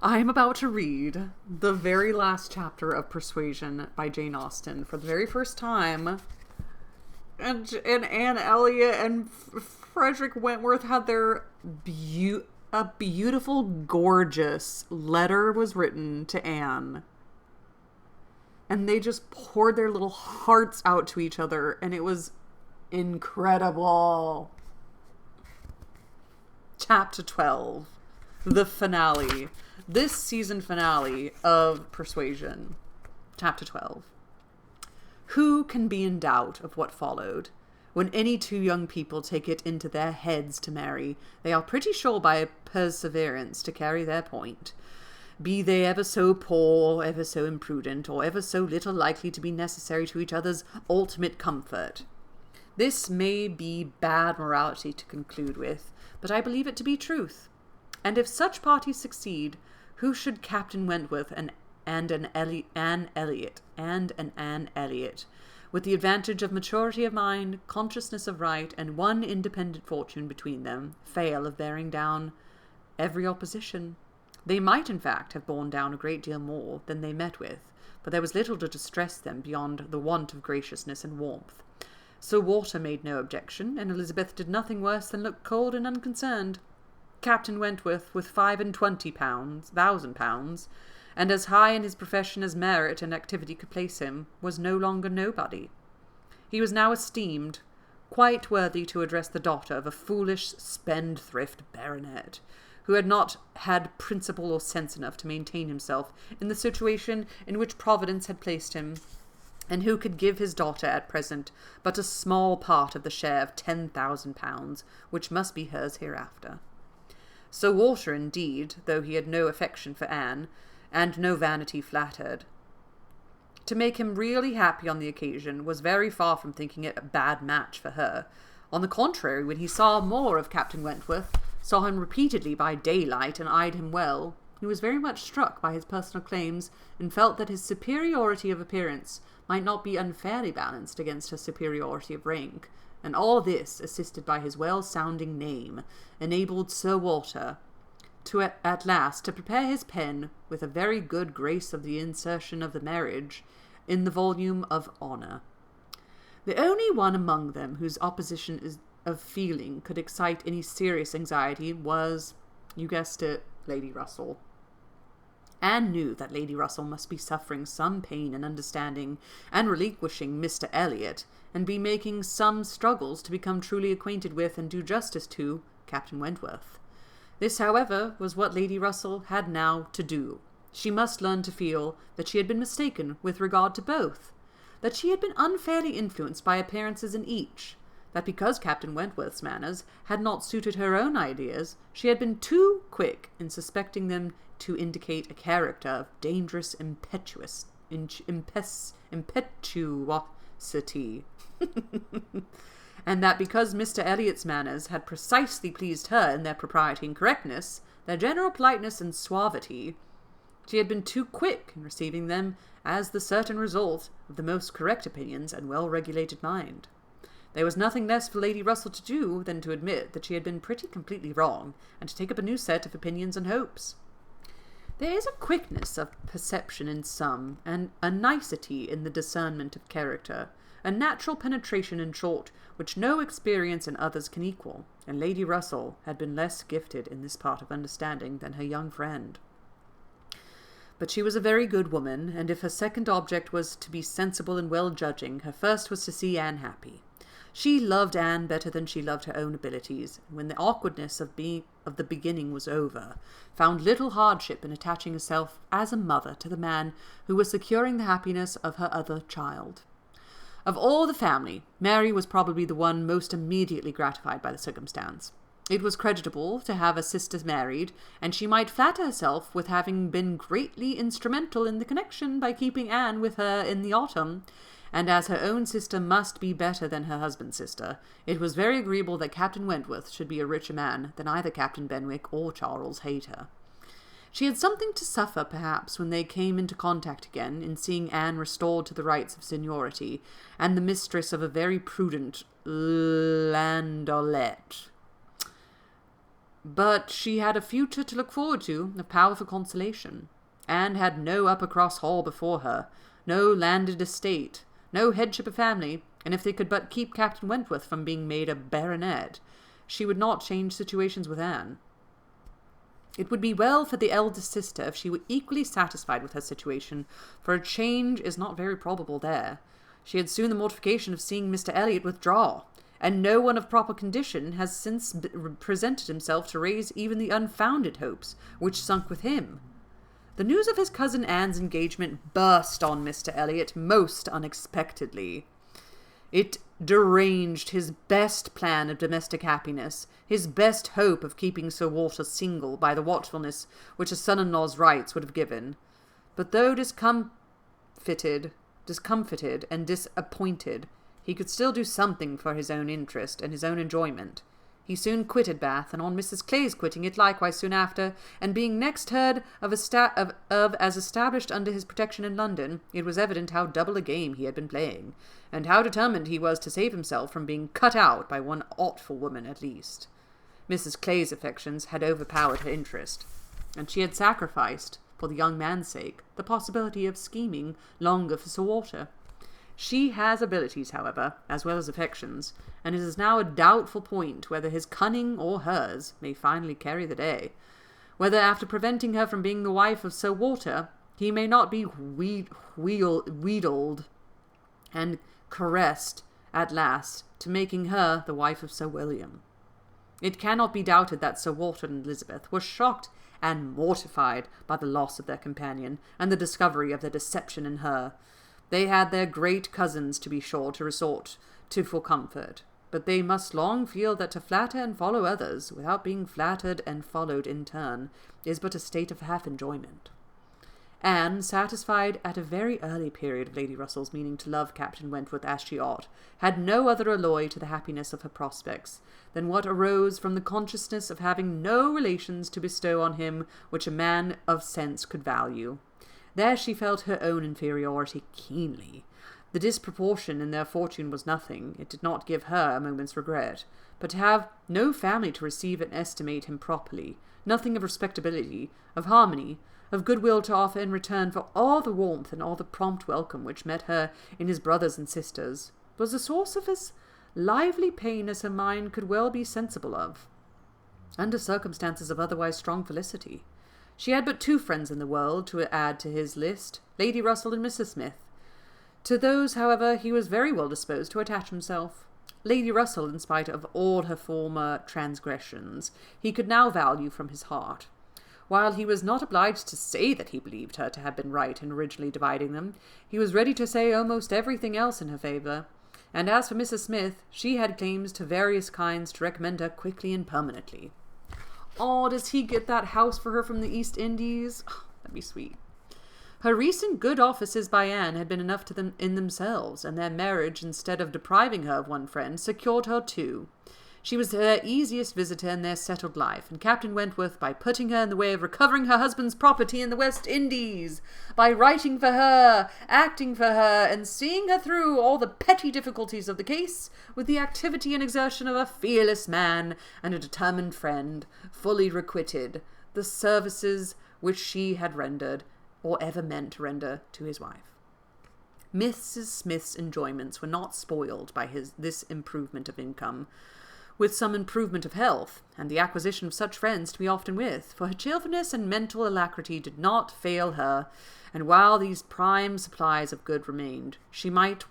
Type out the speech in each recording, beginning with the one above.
I am about to read the very last chapter of Persuasion by Jane Austen for the very first time. And Anne Elliot and Frederick Wentworth had their a beautiful, gorgeous letter was written to Anne. And they just poured their little hearts out to each other, and it was incredible. Chapter 12. The finale. This season finale of Persuasion. Chapter 12. Who can be in doubt of what followed? When any two young people take it into their heads to marry, they are pretty sure by perseverance to carry their point. Be they ever so poor, ever so imprudent, or ever so little likely to be necessary to each other's ultimate comfort. This may be bad morality to conclude with, but I believe it to be truth. And if such parties succeed, who should Captain Wentworth and an Anne Elliot, with the advantage of maturity of mind, consciousness of right, and one independent fortune between them, fail of bearing down every opposition? They might, in fact, have borne down a great deal more than they met with, but there was little to distress them beyond the want of graciousness and warmth. Sir Walter made no objection, and Elizabeth did nothing worse than look cold and unconcerned. Captain Wentworth, with £25,000, and as high in his profession as merit and activity could place him, was no longer nobody. He was now esteemed quite worthy to address the daughter of a foolish spendthrift baronet, who had not had principle or sense enough to maintain himself in the situation in which Providence had placed him, and who could give his daughter at present but a small part of the share of £10,000, which must be hers hereafter. Sir Walter, indeed, though he had no affection for Anne, and no vanity flattered, to make him really happy on the occasion, was very far from thinking it a bad match for her. On the contrary, when he saw more of Captain Wentworth, saw him repeatedly by daylight, and eyed him well, he was very much struck by his personal claims, and felt that his superiority of appearance might not be unfairly balanced against her superiority of rank, and all this, assisted by his well-sounding name, enabled Sir Walter to at last to prepare his pen with a very good grace of the insertion of the marriage in the volume of honour. The only one among them whose opposition of feeling could excite any serious anxiety was, you guessed it, Lady Russell. Anne knew that Lady Russell must be suffering some pain in understanding and relinquishing Mr. Elliot, and be making some struggles to become truly acquainted with and do justice to Captain Wentworth. This, however, was what Lady Russell had now to do. She must learn to feel that she had been mistaken with regard to both, that she had been unfairly influenced by appearances in each, that because Captain Wentworth's manners had not suited her own ideas, she had been too quick in suspecting them to indicate a character of dangerous impetuosity, and that because Mr. Elliot's manners had precisely pleased her in their propriety and correctness, their general politeness and suavity, she had been too quick in receiving them as the certain result of the most correct opinions and well-regulated mind. There was nothing less for Lady Russell to do than to admit that she had been pretty completely wrong, and to take up a new set of opinions and hopes. There is a quickness of perception in some, and a nicety in the discernment of character, a natural penetration, in short, which no experience in others can equal, and Lady Russell had been less gifted in this part of understanding than her young friend. But she was a very good woman, and if her second object was to be sensible and well-judging, her first was to see Anne happy. She loved Anne better than she loved her own abilities, and when the awkwardness of the beginning was over, found little hardship in attaching herself as a mother to the man who was securing the happiness of her other child. Of all the family, Mary was probably the one most immediately gratified by the circumstance. It was creditable to have a sister married, and she might flatter herself with having been greatly instrumental in the connection by keeping Anne with her in the autumn, and as her own sister must be better than her husband's sister, it was very agreeable that Captain Wentworth should be a richer man than either Captain Benwick or Charles Hayter. She had something to suffer, perhaps, when they came into contact again, in seeing Anne restored to the rights of seniority, and the mistress of a very prudent landaulet. But she had a future to look forward to of powerful consolation, and had no Uppercross Hall before her, no landed estate, no headship of family, and if they could but keep Captain Wentworth from being made a baronet, she would not change situations with Anne. It would be well for the eldest sister if she were equally satisfied with her situation, for a change is not very probable there. She had soon the mortification of seeing Mr. Elliot withdraw, and no one of proper condition has since presented himself to raise even the unfounded hopes which sunk with him. The news of his cousin Anne's engagement burst on Mr. Elliot most unexpectedly. It deranged his best plan of domestic happiness, his best hope of keeping Sir Walter single by the watchfulness which a son-in-law's rights would have given. But though discomfited and disappointed, he could still do something for his own interest and his own enjoyment. He soon quitted Bath, and on Mrs. Clay's quitting it likewise soon after, and being next heard of as established under his protection in London, it was evident how double a game he had been playing, and how determined he was to save himself from being cut out by one artful woman at least. Mrs. Clay's affections had overpowered her interest, and she had sacrificed, for the young man's sake, the possibility of scheming longer for Sir Walter. She has abilities, however, as well as affections, and it is now a doubtful point whether his cunning or hers may finally carry the day, whether after preventing her from being the wife of Sir Walter, he may not be wheedled and caressed at last to making her the wife of Sir William. It cannot be doubted that Sir Walter and Elizabeth were shocked and mortified by the loss of their companion, and the discovery of their deception in her. They had their great cousins, to be sure, to resort to for comfort, but they must long feel that to flatter and follow others, without being flattered and followed in turn, is but a state of half-enjoyment. Anne, satisfied at a very early period of Lady Russell's meaning to love Captain Wentworth as she ought, had no other alloy to the happiness of her prospects than what arose from the consciousness of having no relations to bestow on him which a man of sense could value. There she felt her own inferiority keenly. The disproportion in their fortune was nothing. It did not give her a moment's regret. But to have no family to receive and estimate him properly, nothing of respectability, of harmony, of goodwill to offer in return for all the warmth and all the prompt welcome which met her in his brothers and sisters, was a source of as lively pain as her mind could well be sensible of, under circumstances of otherwise strong felicity. She had but two friends in the world to add to his list, Lady Russell and Mrs. Smith. To those, however, he was very well disposed to attach himself. Lady Russell, in spite of all her former transgressions, he could now value from his heart. While he was not obliged to say that he believed her to have been right in originally dividing them, he was ready to say almost everything else in her favour. And as for Mrs. Smith, she had claims to various kinds to recommend her quickly and permanently. Oh, does he get that house for her from the East Indies? Oh, that'd be sweet. Her recent good offices by Anne had been enough to them in themselves, and their marriage, instead of depriving her of one friend, secured her two. She was their easiest visitor in their settled life, and Captain Wentworth, by putting her in the way of recovering her husband's property in the West Indies, by writing for her, acting for her, and seeing her through all the petty difficulties of the case, with the activity and exertion of a fearless man and a determined friend, fully requited the services which she had rendered, or ever meant to render, to his wife. Mrs. Smith's enjoyments were not spoiled by this improvement of income, with some improvement of health, and the acquisition of such friends to be often with, for her cheerfulness and mental alacrity did not fail her, and while these prime supplies of good remained, she might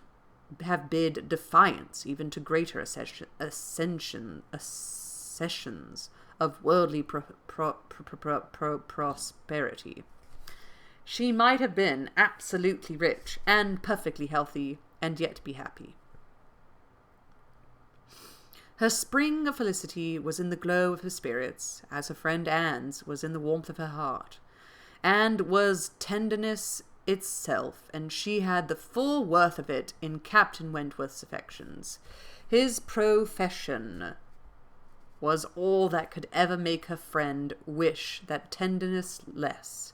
have bid defiance even to greater accessions of worldly prosperity. She might have been absolutely rich and perfectly healthy, and yet be happy. Her spring of felicity was in the glow of her spirits, as her friend Anne's was in the warmth of her heart, and was tenderness itself, and she had the full worth of it in Captain Wentworth's affections. His profession was all that could ever make her friend wish that tenderness less.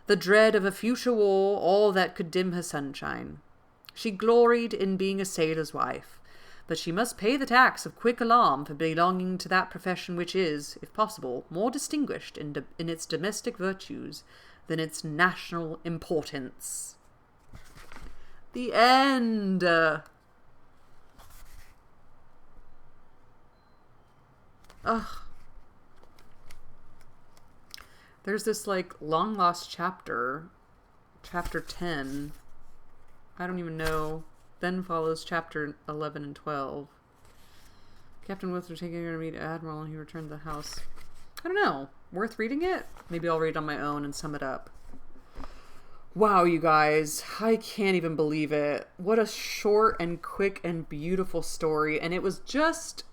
The dread of a future war, all that could dim her sunshine. She gloried in being a sailor's wife, but she must pay the tax of quick alarm for belonging to that profession which is, if possible, more distinguished in its domestic virtues than its national importance. The end. There's this like long lost chapter 10. I don't even know. Then follows chapter 11 and 12. Captain Woods was taking her to meet Admiral and he returned to the house. I don't know. Worth reading it? Maybe I'll read it on my own and sum it up. Wow, you guys. I can't even believe it. What a short and quick and beautiful story. And it was just...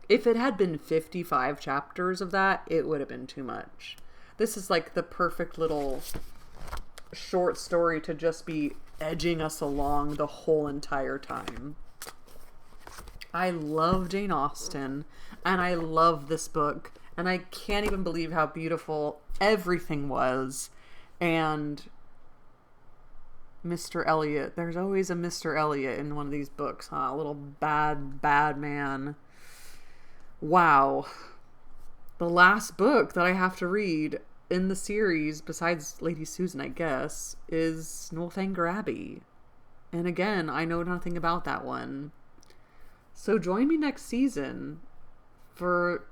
If it had been 55 chapters of that, it would have been too much. This is like the perfect little short story to just be edging us along the whole entire time. I love Jane Austen, and I love this book, and I can't even believe how beautiful everything was. And Mr. Elliot, there's always a Mr. Elliot in one of these books, huh? A little bad man. Wow. The last book that I have to read in the series, besides Lady Susan, I guess, is Northanger Abbey. And again, I know nothing about that one. So join me next season for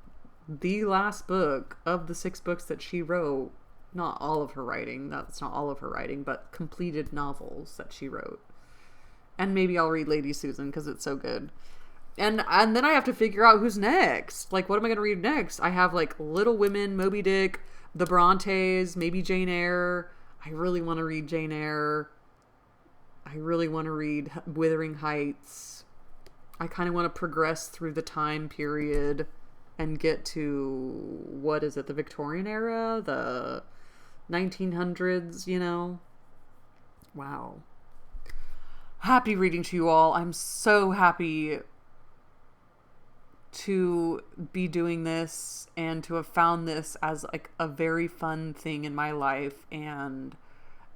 the last book of the 6 books that she wrote. Not all of her writing. That's not all of her writing, but completed novels that she wrote. And maybe I'll read Lady Susan because it's so good. And then I have to figure out who's next. Like, what am I going to read next? I have, like, Little Women, Moby Dick, The Brontes, maybe Jane Eyre. I really want to read Jane Eyre. I really want to read Wuthering Heights. I kind of want to progress through the time period and get to, what is it, the Victorian era? The 1900s, you know? Wow. Happy reading to you all. I'm so happy to be doing this and to have found this as like a very fun thing in my life, and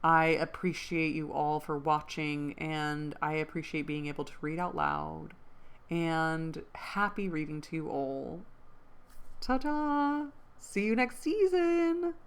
I appreciate you all for watching, and I appreciate being able to read out loud, and happy reading to you all. Ta-ta! See you next season!